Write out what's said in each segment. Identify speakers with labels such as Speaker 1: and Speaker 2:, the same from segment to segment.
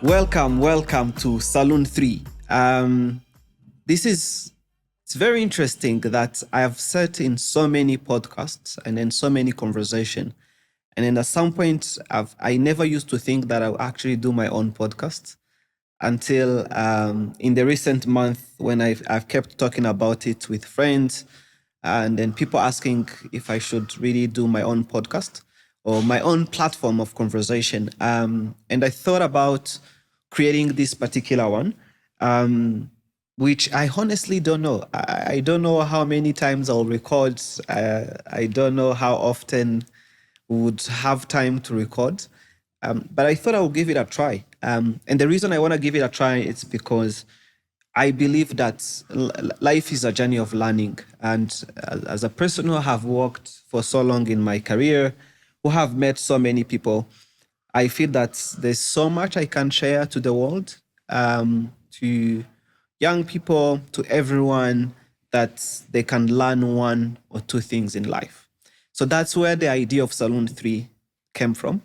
Speaker 1: Welcome to Salooon3. It's very interesting that I have sat in so many podcasts and in so many conversation. And then at some point, I never used to think that I would actually do my own podcast until in the recent month when I've kept talking about it with friends and then people asking if I should really do my own podcast or my own platform of conversation. And I thought about creating this particular one, which I honestly don't know. I don't know how many times I'll record. I don't know how often we would have time to record. But I thought I would give it a try. And the reason I want to give it a try is because I believe that life is a journey of learning. And as a person who have worked for so long in my career, who have met so many people, I feel that there's so much I can share to the world, to young people, to everyone, that they can learn one or two things in life. So that's where the idea of Salooon3 came from.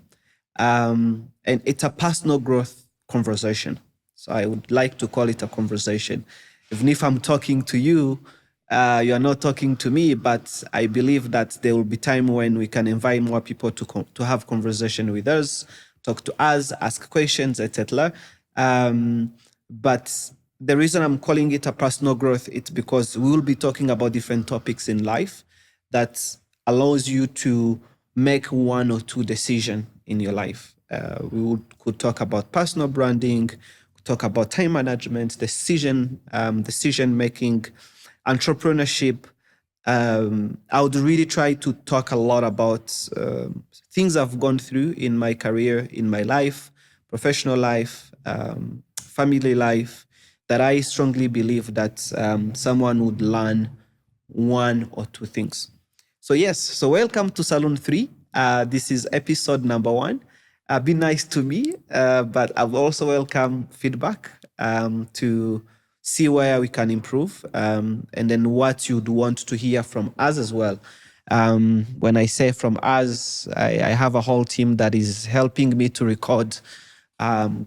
Speaker 1: And it's a personal growth conversation. So I would like to call it a conversation. Even if I'm talking to you, you're not talking to me, but I believe that there will be time when we can invite more people to have conversation with us, talk to us, ask questions, etc. But the reason I'm calling it a personal growth, it's because we will be talking about different topics in life that allows you to make one or two decisions in your life. Could talk about personal branding, talk about time management, decision making, entrepreneurship. I would really try to talk a lot about things I've gone through in my career, in my life, professional life, family life, that I strongly believe that someone would learn one or two things. So welcome to Salooon3. This is episode number 1. Be nice to me, but I'll also welcome feedback to see where we can improve, and then what you'd want to hear from us as well. When I say from us, I have a whole team that is helping me to record,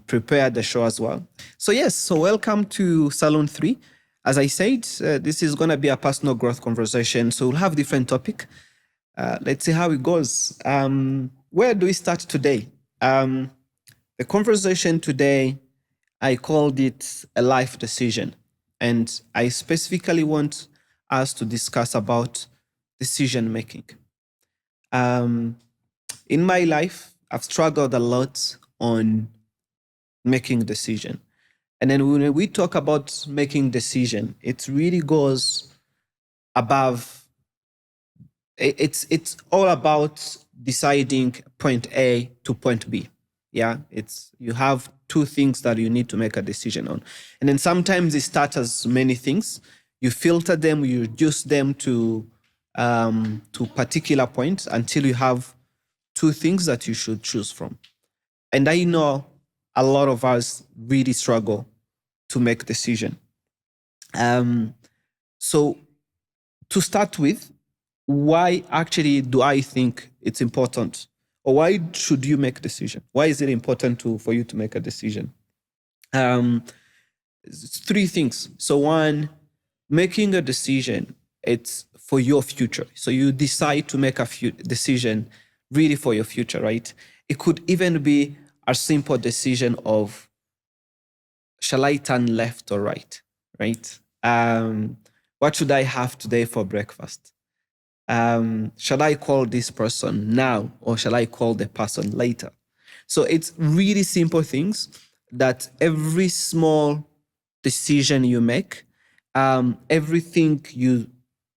Speaker 1: prepare the show as well. So welcome to Salooon3. As I said, this is going to be a personal growth conversation. So we'll have different topic. Let's see how it goes. Where do we start today? The conversation today, I called it a life decision. And I specifically want us to discuss about decision making. In my life, I've struggled a lot on making decision. And then when we talk about making decision, it really goes above. It's all about deciding point A to point B. Yeah, you have two things that you need to make a decision on, and then sometimes it starts as many things. You filter them, you reduce them to particular points until you have two things that you should choose from. And I know a lot of us really struggle to make decision. So to start with, why actually do I think it's important? Or why should you make a decision? Why is it important for you to make a decision? Three things. So one, making a decision, it's for your future. So you decide to make a decision really for your future, right? It could even be a simple decision of, shall I turn left or right, right? What should I have today for breakfast? Shall I call this person now or shall I call the person later? So it's really simple things that every small decision you make, everything you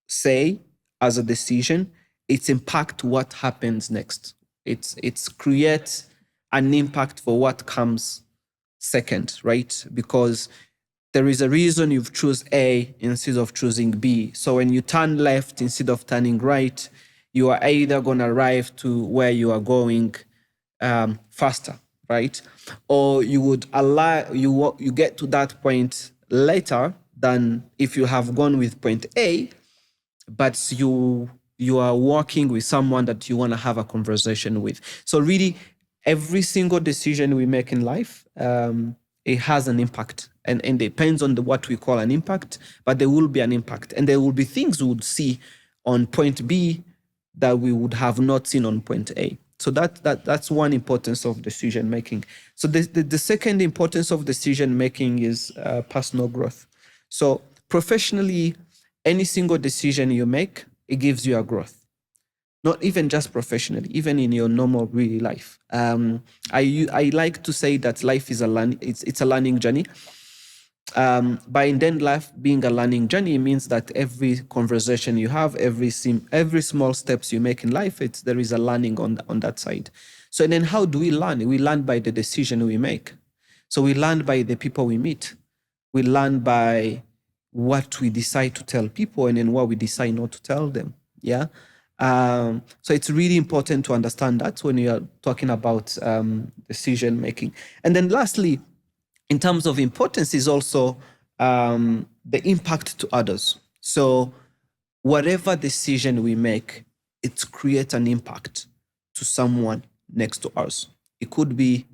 Speaker 1: say as a decision, it's impact what happens next. It's create an impact for what comes second, right? Because there is a reason you've choose A instead of choosing B. So when you turn left instead of turning right, you are either going to arrive to where you are going faster, right? Or you would allow you get to that point later than if you have gone with point A, but you are working with someone that you want to have a conversation with. So really, every single decision we make in life, it has an impact, and depends on what we call an impact, but there will be an impact, and there will be things we would see on point B that we would have not seen on point A. So that's one importance of decision making. So the second importance of decision making is personal growth. So professionally, any single decision you make, it gives you a growth. Not even just professionally, even in your normal really life. I like to say that life is it's a learning journey. By then life being a learning journey means that every conversation you have, every small steps you make in life, there is a learning on that side. So then how do we learn? We learn by the decision we make. So we learn by the people we meet. We learn by what we decide to tell people, and then what we decide not to tell them. Yeah. So it's really important to understand that when you are talking about decision making. And then lastly, in terms of importance, is also the impact to others. So whatever decision we make, it creates an impact to someone next to us. It could be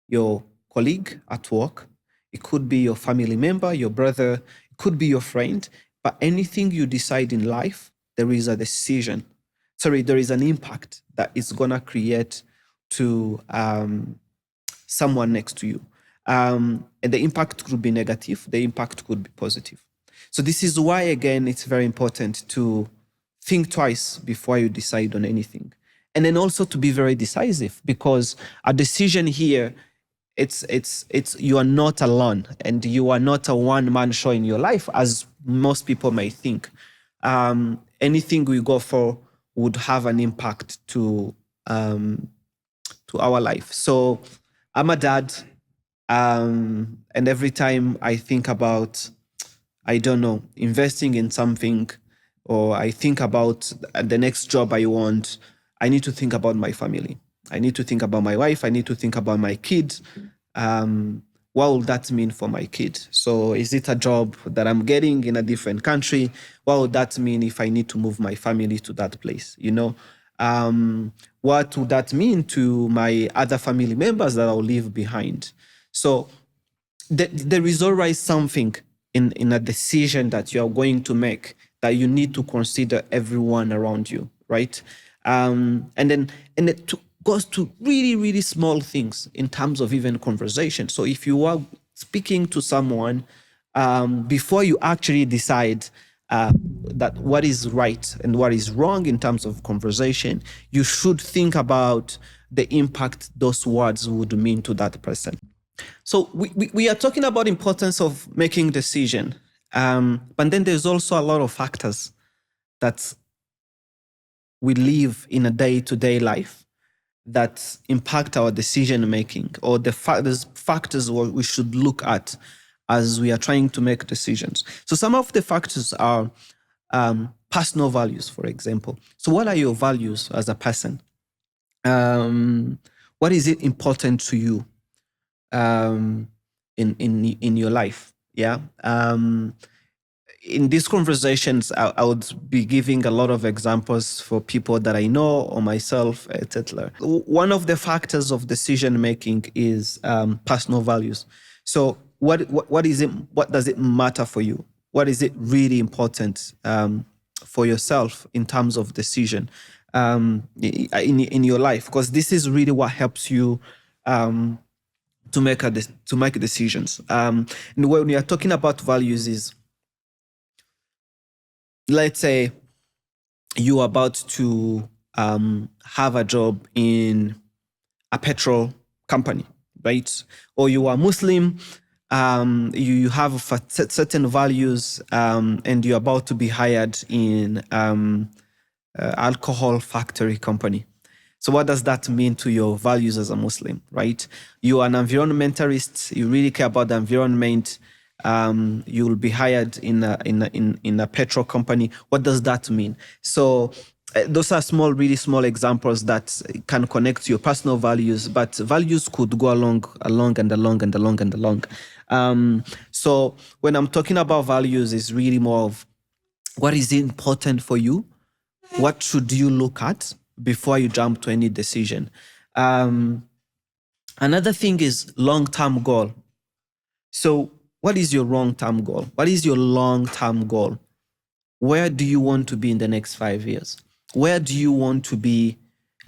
Speaker 1: your colleague at work. It could be your family member, your brother. It could be your friend. But anything you decide in life, there is a decision. There is an impact that it's going to create to someone next to you. And the impact could be negative. The impact could be positive. So this is why, again, it's very important to think twice before you decide on anything. And then also to be very decisive, because a decision here, it's you are not alone, and you are not a one-man show in your life, as most people may think. Anything we go for would have an impact to our life. So I'm a dad, and every time I think about, I don't know, investing in something, or I think about the next job I want, I need to think about my family. I need to think about my wife. I need to think about my kids. What will that mean for my kid? So is it a job that I'm getting in a different country? What would that mean if I need to move my family to that place? What would that mean to my other family members that I'll leave behind? So there is always something in a decision that you are going to make that you need to consider everyone around you, right? And it goes to really, really small things in terms of even conversation. So if you are speaking to someone, before you actually decide that what is right and what is wrong in terms of conversation, you should think about the impact those words would mean to that person. So we are talking about importance of making decision, but then there's also a lot of factors that we live in a day-to-day life that impact our decision making, or the factors what we should look at as we are trying to make decisions. So some of the factors are personal values, for example. So what are your values as a person? What is it important to you in your life? Yeah. In these conversations, I would be giving a lot of examples for people that I know or myself, etc. One of the factors of decision making is personal values. So what is it? What does it matter for you? What is it really important for yourself in terms of decision in your life? Because this is really what helps you to make decisions. And when we are talking about values, is, let's say you are about to have a job in a petrol company, right? Or you are Muslim, you have certain values, and you're about to be hired in alcohol factory company. So what does that mean to your values as a Muslim, right? You are an environmentalist. You really care about the environment. You will be hired in a petrol company. What does that mean? So those are really small examples that can connect to your personal values, but values could go along. So when I'm talking about values, it's really more of what is important for you. What should you look at before you jump to any decision? Another thing is long-term goal. So what is your long-term goal? What is your long-term goal? Where do you want to be in the next 5 years? Where do you want to be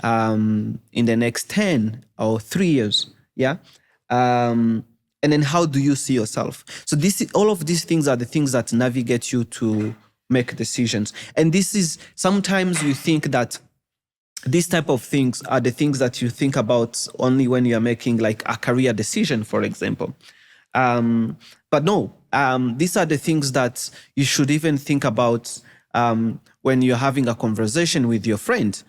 Speaker 1: in the next 10 or 3 years? Yeah. And then how do you see yourself? So all of these things are the things that navigate you to make decisions. And this is, sometimes you think that these type of things are the things that you think about only when you're making like a career decision, for example. But no, these are the things that you should even think about when you're having a conversation with your friend.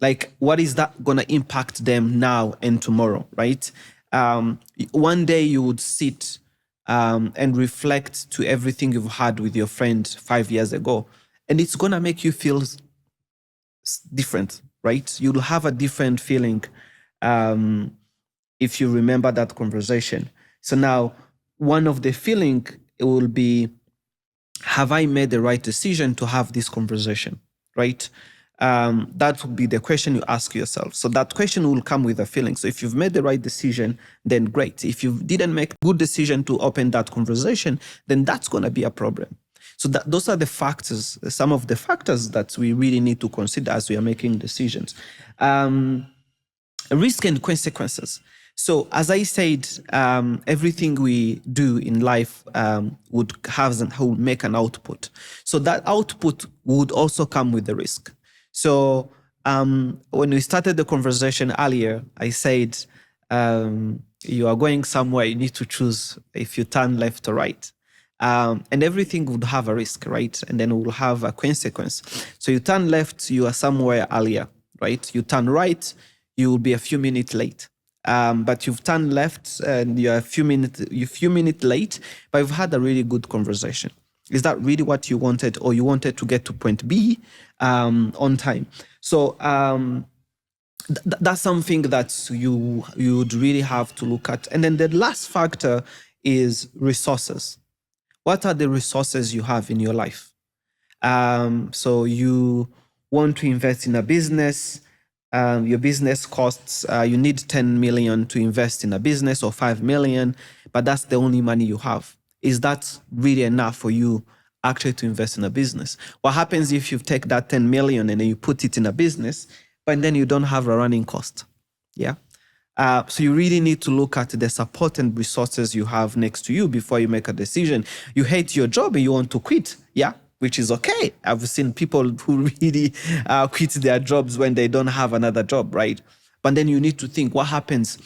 Speaker 1: Like, what is that going to impact them now and tomorrow, right? One day you would sit and reflect to everything you've had with your friend 5 years ago, and it's going to make you feel different, right? You'll have a different feeling if you remember that conversation. So now, one of the feeling it will be, have I made the right decision to have this conversation, right? That would be the question you ask yourself. So that question will come with a feeling. So if you've made the right decision, then great. If you didn't make a good decision to open that conversation, then that's going to be a problem. So those are the factors, some of the factors that we really need to consider as we are making decisions. Risk and consequences. So as I said, everything we do in life would make an output. So that output would also come with the risk. So when we started the conversation earlier, I said, you are going somewhere, you need to choose if you turn left or right. And everything would have a risk, right? And then it will have a consequence. So you turn left, you are somewhere earlier, right? You turn right, you will be a few minutes late. But you've turned left and you're a few minutes late, but you've had a really good conversation. Is that really what you wanted, or you wanted to get to point B on time? So that's something that you would really have to look at. And then the last factor is resources. What are the resources you have in your life? So you want to invest in a business. Your business costs, you need 10 million to invest in a business, or 5 million, but that's the only money you have. Is that really enough for you actually to invest in a business? What happens if you take that 10 million and then you put it in a business, but then you don't have a running cost? Yeah. So you really need to look at the support and resources you have next to you before you make a decision. You hate your job and you want to quit. Yeah. Which is okay. I've seen people who really quit their jobs when they don't have another job, right? But then you need to think, what happens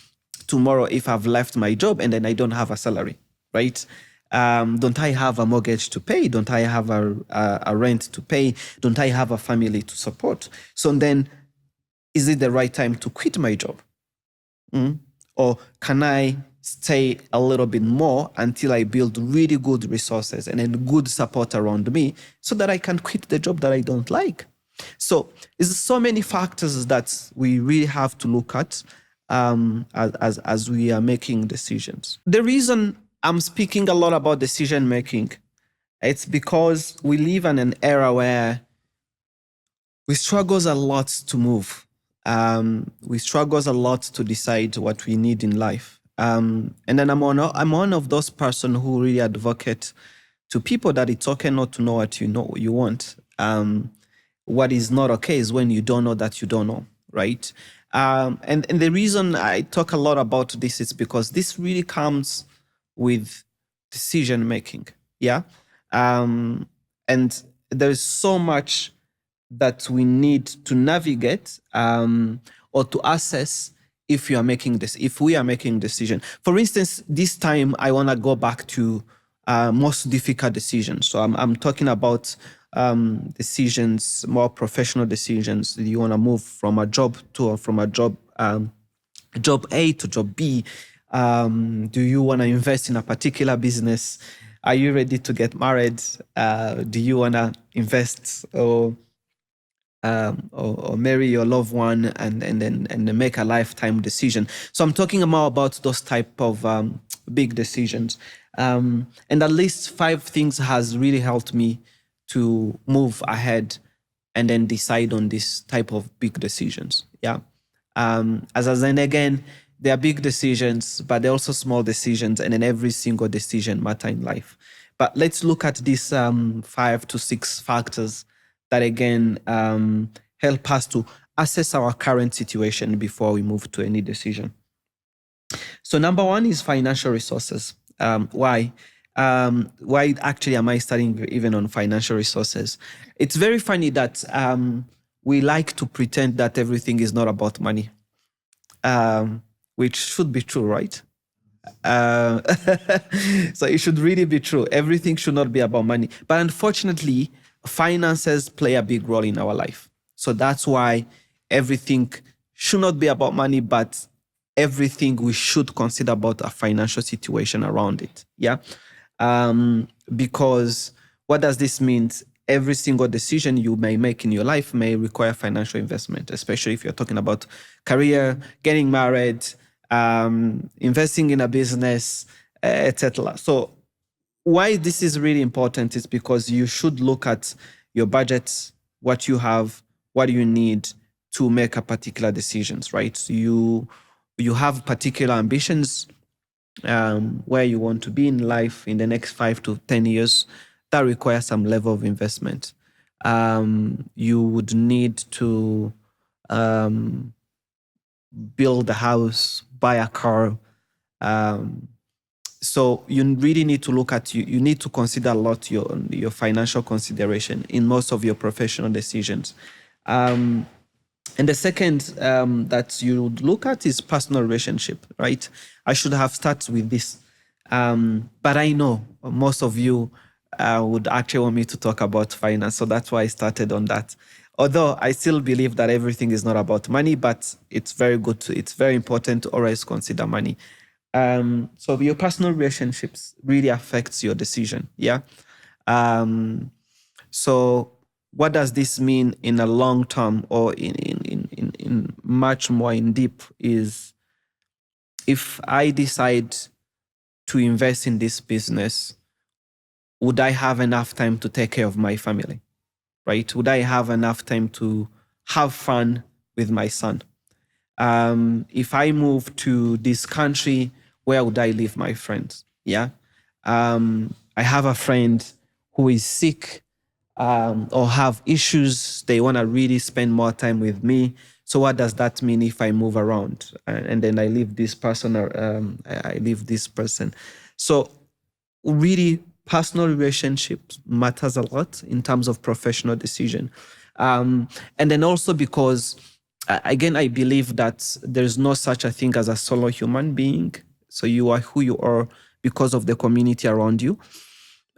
Speaker 1: tomorrow if I've left my job and then I don't have a salary, right? Don't I have a mortgage to pay? Don't I have a rent to pay? Don't I have a family to support? So then, is it the right time to quit my job? Or can I stay a little bit more until I build really good resources and then good support around me so that I can quit the job that I don't like? So there's so many factors that we really have to look at as we are making decisions. The reason I'm speaking a lot about decision making, it's because we live in an era where we struggle a lot to move. We struggle a lot to decide what we need in life. And then I'm one of those person who really advocate to people that it's okay not to know what you want. What is not okay is when you don't know that you don't know, right? And the reason I talk a lot about this is because this really comes with decision making. Yeah. And there's so much that we need to navigate or to assess if we are making decision. For instance, this time I want to go back to most difficult decisions. So I'm talking about decisions, more professional decisions. Do you want to move from a job job A to job B? Do you want to invest in a particular business? Are you ready to get married? Do you want to invest or marry your loved one and make a lifetime decision? So I'm talking more about those type of big decisions. And at least 5 things has really helped me to move ahead and then decide on this type of big decisions. Yeah. As and again, There are big decisions, but there are also small decisions, and then every single decision matter in life. But let's look at these 5 to 6 factors that again help us to assess our current situation before we move to any decision. So number one is financial resources. Why? Why actually am I studying even on financial resources? It's very funny that we like to pretend that everything is not about money, which should be true, right? So it should really be true. Everything should not be about money. But unfortunately, finances play a big role in our life. So that's why everything should not be about money, but everything we should consider about a financial situation around it. Yeah. Because what does this mean? Every single decision you may make in your life may require financial investment, especially if you're talking about career, getting married, investing in a business, etc. So why this is really important is because you should look at your budget, what you have, what you need to make a particular decisions, right? So you have particular ambitions, where you want to be in life in the next 5 to 10 years. That requires some level of investment. You would need to build a house, buy a car. So you really need to look at, you need to consider a lot your financial consideration in most of your professional decisions. And the second that you would look at is personal relationship, right? I should have started with this. But I know most of you would actually want me to talk about finance. So that's why I started on that. Although I still believe that everything is not about money, but it's very it's very important to always consider money. So your personal relationships really affects your decision. Yeah. So what does this mean in a long term, or in much more in deep, is if I decide to invest in this business, would I have enough time to take care of my family, right? Would I have enough time to have fun with my son? If I move to this country, where would I leave my friends? Yeah. I have a friend who is sick, or have issues. They want to really spend more time with me. So what does that mean if I move around and then I leave this person, or I leave this person? So really, personal relationships matters a lot in terms of professional decision. And then also because, again, I believe that there's no such a thing as a solo human being. So you are who you are because of the community around you.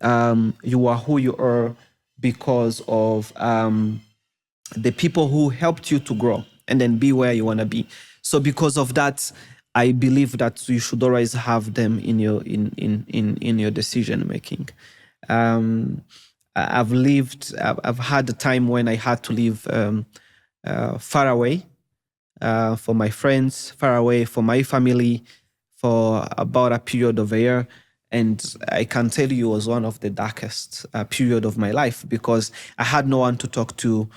Speaker 1: You are who you are because of the people who helped you to grow and then be where you want to be. So because of that, I believe that you should always have them in your decision making. I've had a time when I had to live far away for my friends, far away from my family for about a period of a year. And I can tell you it was one of the darkest period of my life, because I had no one to talk to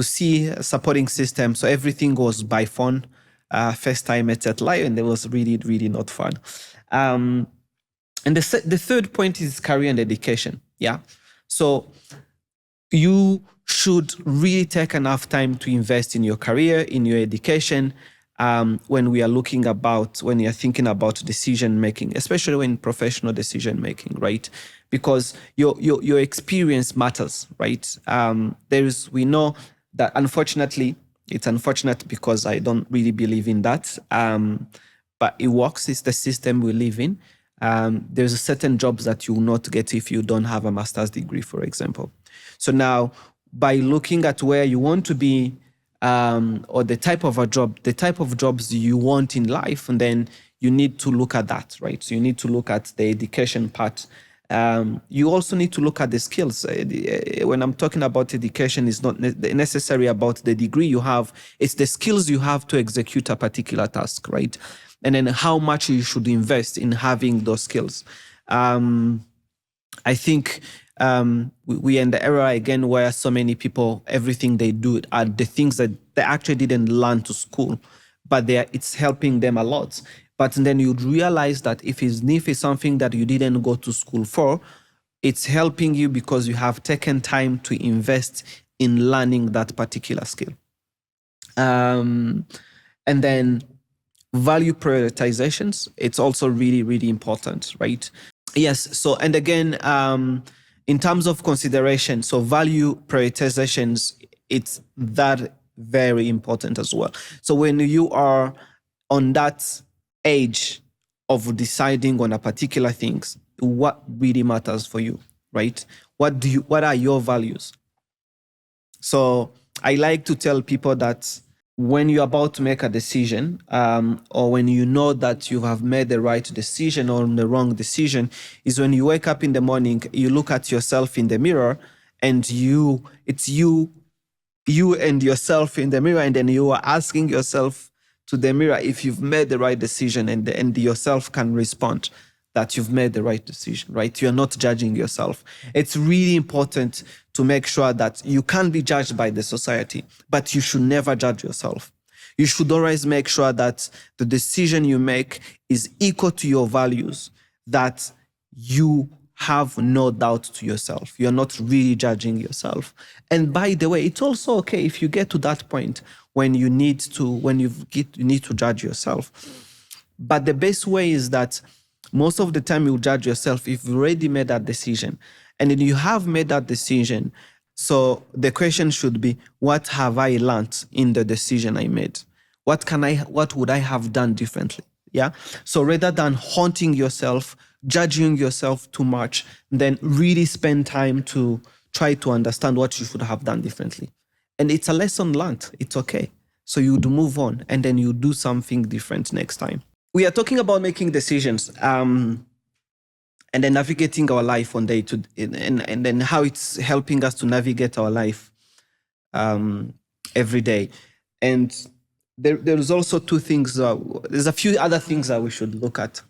Speaker 1: see a supporting system. So everything was by phone, FaceTime, etc. And it was really, really not fun. And the third point is career and education. Yeah. So you should really take enough time to invest in your career, in your education, when you're thinking about decision making, especially when professional decision making, right? Because your experience matters, right? We know that, unfortunately, it's unfortunate because I don't really believe in that. But it works. It's the system we live in. There's a certain jobs that you will not get if you don't have a master's degree, for example. So now, by looking at where you want to be, or the type of jobs you want in life, and then you need to look at that, right? So you need to look at the education part. You also need to look at the skills. When I'm talking about education, it's not necessarily about the degree you have. It's the skills you have to execute a particular task, right? And then how much you should invest in having those skills. I think we are in the era again where so many people, everything they do are the things that they actually didn't learn to school, but it's helping them a lot. But then you'd realize that if it's something that you didn't go to school for, it's helping you because you have taken time to invest in learning that particular skill. And then value prioritizations, it's also really, really important, right? Yes. So, and again, in terms of consideration, so value prioritizations, it's that very important as well. So when you are on that age of deciding on a particular things, what really matters for you, right? What are your values? So I like to tell people that when you're about to make a decision, or when you know that you have made the right decision or the wrong decision, is when you wake up in the morning, you look at yourself in the mirror, and it's you and yourself in the mirror, and then you are asking yourself to the mirror if you've made the right decision, and yourself can respond that you've made the right decision, right? You're not judging yourself. It's really important to make sure that you can be judged by the society, but you should never judge yourself. You should always make sure that the decision you make is equal to your values, that you have no doubt to yourself. You're not really judging yourself. And by the way, it's also okay if you get to that point when you need to judge yourself. But the best way is that most of the time you judge yourself if you've already made that decision. And then you have made that decision. So the question should be, what have I learned in the decision I made? What would I have done differently? Yeah. So rather than haunting yourself, judging yourself too much, then really spend time to try to understand what you should have done differently. And it's a lesson learned. It's okay. So you'd move on, and then you do something different next time. We are talking about making decisions, and then navigating our life one day and then how it's helping us to navigate our life every day. And there's also two things. There's a few other things that we should look at.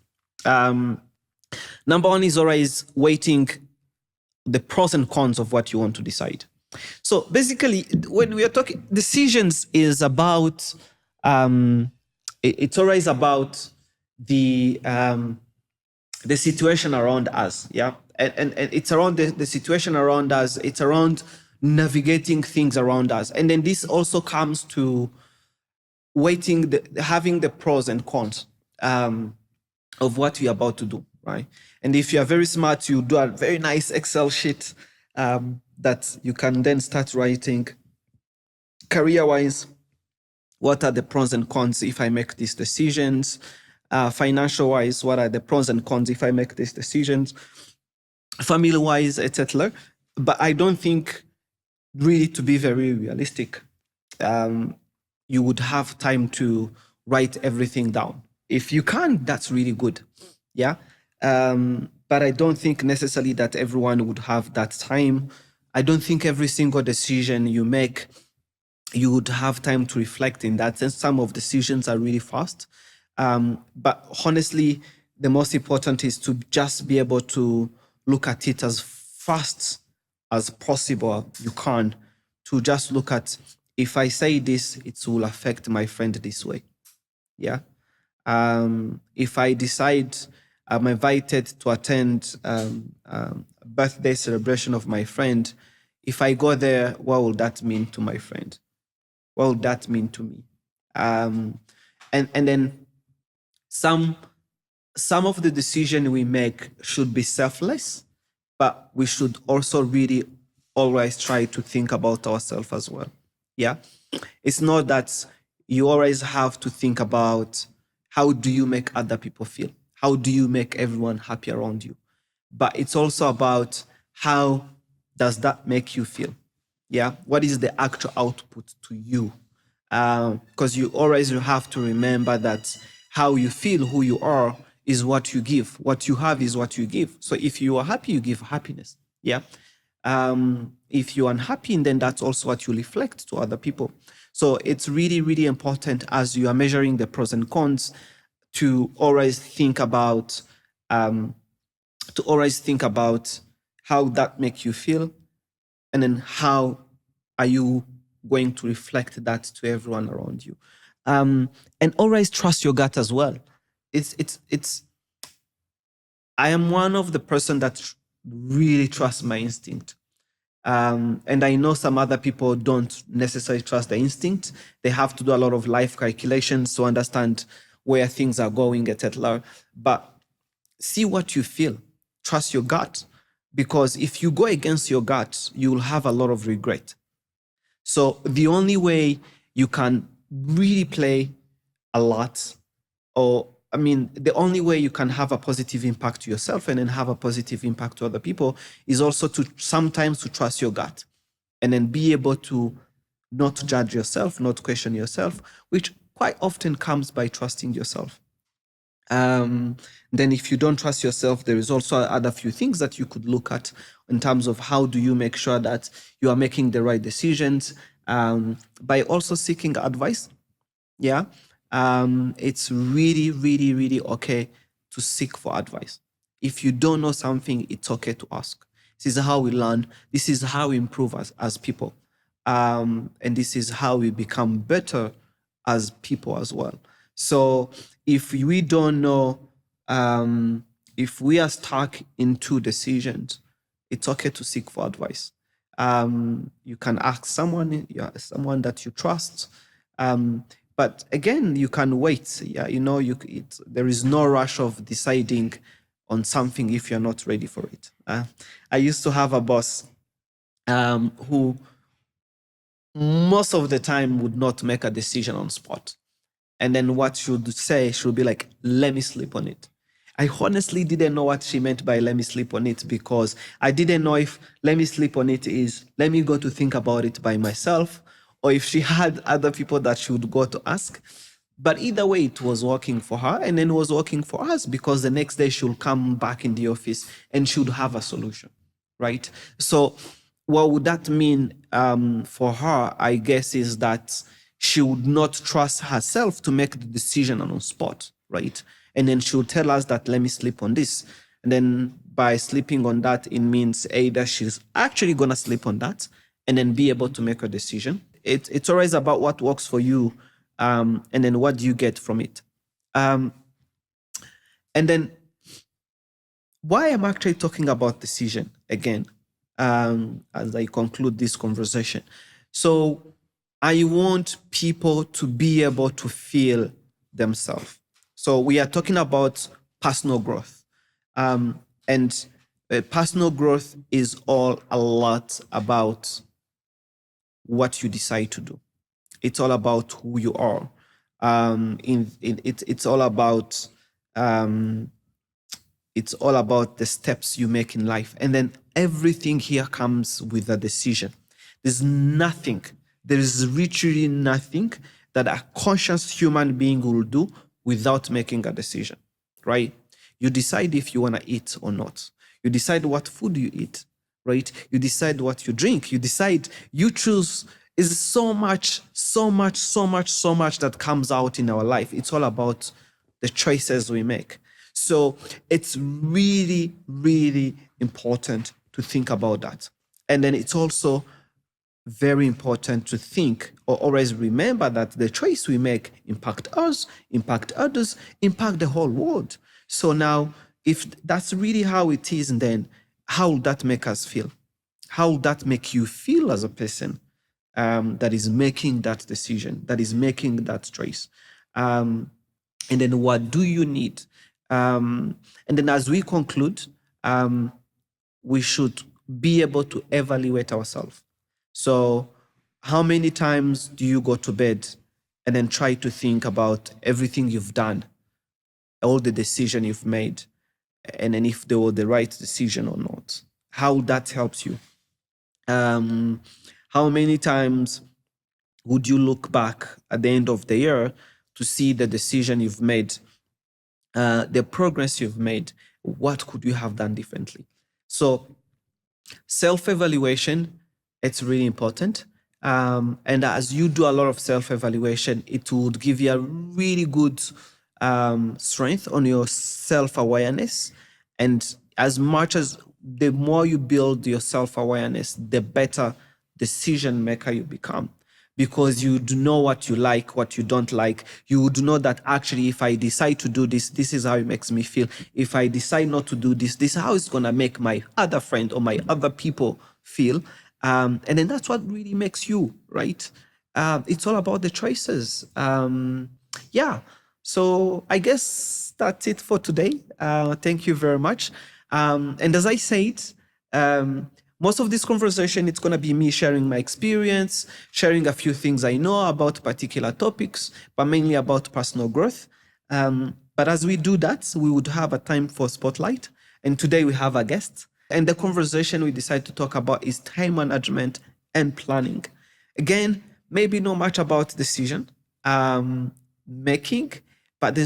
Speaker 1: Number one is always weighting the pros and cons of what you want to decide. So basically, when we are talking decisions, is about it's always about the situation around us, yeah, and it's around the situation around us. It's around navigating things around us, and then this also comes to weighting having the pros and cons of what you're about to do, right? And if you are very smart, you do a very nice Excel sheet that you can then start writing career-wise. What are the pros and cons if I make these decisions? Financial-wise, what are the pros and cons if I make these decisions? Family-wise, etc. But I don't think, really, to be very realistic, you would have time to write everything down. If you can, that's really good. Yeah. But I don't think necessarily that everyone would have that time. I don't think every single decision you make, you would have time to reflect in that sense. Some of decisions are really fast. But honestly, the most important is to just be able to look at it as fast as possible. You can, to just look at, if I say this, it will affect my friend this way. Yeah. If I decide I'm invited to attend a birthday celebration of my friend, if I go there, what will that mean to my friend? What will that mean to me? And then some of the decision we make should be selfless, but we should also really always try to think about ourselves as well. Yeah. It's not that you always have to think about how do you make other people feel? How do you make everyone happy around you? But it's also about how does that make you feel? Yeah. What is the actual output to you? Because you always have to remember that how you feel, who you are, is what you give. What you have is what you give. So if you are happy, you give happiness. Yeah. If you're unhappy, then that's also what you reflect to other people. So it's really, really important as you are measuring the pros and cons to always think about how that makes you feel, and then how are you going to reflect that to everyone around you. And always trust your gut as well. It's I am one of the person that really trusts my instinct. And I know some other people don't necessarily trust the instinct. They have to do a lot of life calculations to understand where things are going, etc. But see what you feel. Trust your gut. Because if you go against your gut, you will have a lot of regret. So the only way you can really play a lot, the only way you can have a positive impact to yourself and then have a positive impact to other people is also to sometimes to trust your gut and then be able to not judge yourself, not question yourself, which quite often comes by trusting yourself. Then if you don't trust yourself, there is also other few things that you could look at in terms of how do you make sure that you are making the right decisions, by also seeking advice. Yeah. It's really, really, really okay to seek for advice. If you don't know something, it's okay to ask. This is how we learn. This is how we improve as people. And this is how we become better as people as well. So if we don't know, if we are stuck in two decisions, it's okay to seek for advice. You can ask someone, someone that you trust. But again, you can wait. Yeah, there is no rush of deciding on something if you're not ready for it. I used to have a boss who most of the time would not make a decision on spot. And then what she'd say, she'll be like, let me sleep on it. I honestly didn't know what she meant by let me sleep on it, because I didn't know if let me sleep on it is let me go to think about it by myself, or if she had other people that she would go to ask. But either way, it was working for her and then it was working for us, because the next day she'll come back in the office and she would have a solution, right? So what would that mean for her, I guess, is that she would not trust herself to make the decision on the spot, right? And then she would tell us that, let me sleep on this. And then by sleeping on that, it means either she's actually going to sleep on that and then be able to make a decision. It's always about what works for you, and then what do you get from it. And then why I'm actually talking about decision again, as I conclude this conversation. So I want people to be able to feel themselves. So we are talking about personal growth. And personal growth is all a lot about what you decide to do. It's all about who you are. It's all about the steps you make in life. And then everything here comes with a decision. There is literally nothing that a conscious human being will do without making a decision, right? You decide if you want to eat or not. You decide what food you eat, right? You decide what you drink. You choose. Is so much that comes out in our life. It's all about the choices we make. So it's really, really important to think about that. And then it's also very important to think or always remember that the choice we make impact us, impact others, impact the whole world. So now, if that's really how it is, then how will that make us feel? How will that make you feel as a person that is making that decision, that is making that choice? And then what do you need? And then as we conclude, we should be able to evaluate ourselves. So how many times do you go to bed and then try to think about everything you've done, all the decision you've made, and then if they were the right decision or not? How that helps you? How many times would you look back at the end of the year to see the decision you've made, the progress you've made? What could you have done differently? So self-evaluation, it's really important. And as you do a lot of self-evaluation, it would give you a really good strength on your self-awareness. And as much as the more you build your self-awareness, the better decision maker you become. because you do know what you like, what you don't like. You would know that actually, if I decide to do this, this is how it makes me feel. If I decide not to do this, this is how it's going to make my other friend or my other people feel. And then that's what really makes you, right? It's all about the choices. Yeah. So I guess that's it for today. Thank you very much. And as I said, most of this conversation, it's going to be me sharing my experience, sharing a few things I know about particular topics, but mainly about personal growth. But as we do that, we would have a time for spotlight. And today we have a guest. And the conversation we decide to talk about is time management and planning. Again, maybe not much about decision making, but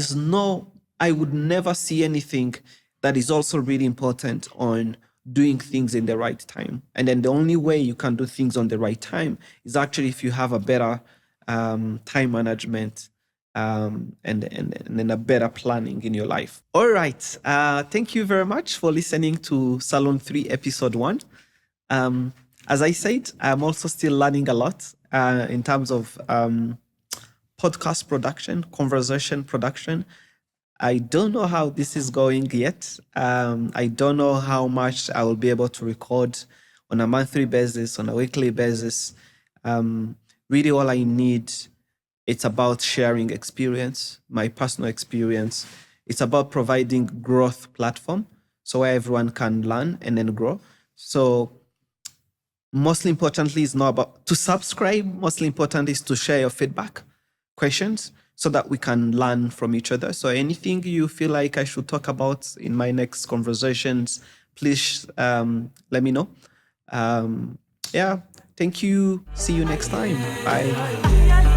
Speaker 1: I would never see anything that is also really important on doing things in the right time. And then the only way you can do things on the right time is actually if you have a better time management and then a better planning in your life. All right. Thank you very much for listening to Salooon3 episode 1. As I said, I'm also still learning a lot in terms of podcast production, conversation production. I don't know how this is going yet. I don't know how much I will be able to record on a monthly basis, on a weekly basis. Really, all I need, it's about sharing experience, my personal experience. It's about providing growth platform so where everyone can learn and then grow. So mostly importantly, it's not about to subscribe. Mostly important is to share your feedback, questions, so that we can learn from each other. So anything you feel like I should talk about in my next conversations, please let me know. Yeah, thank you. See you next time. Bye.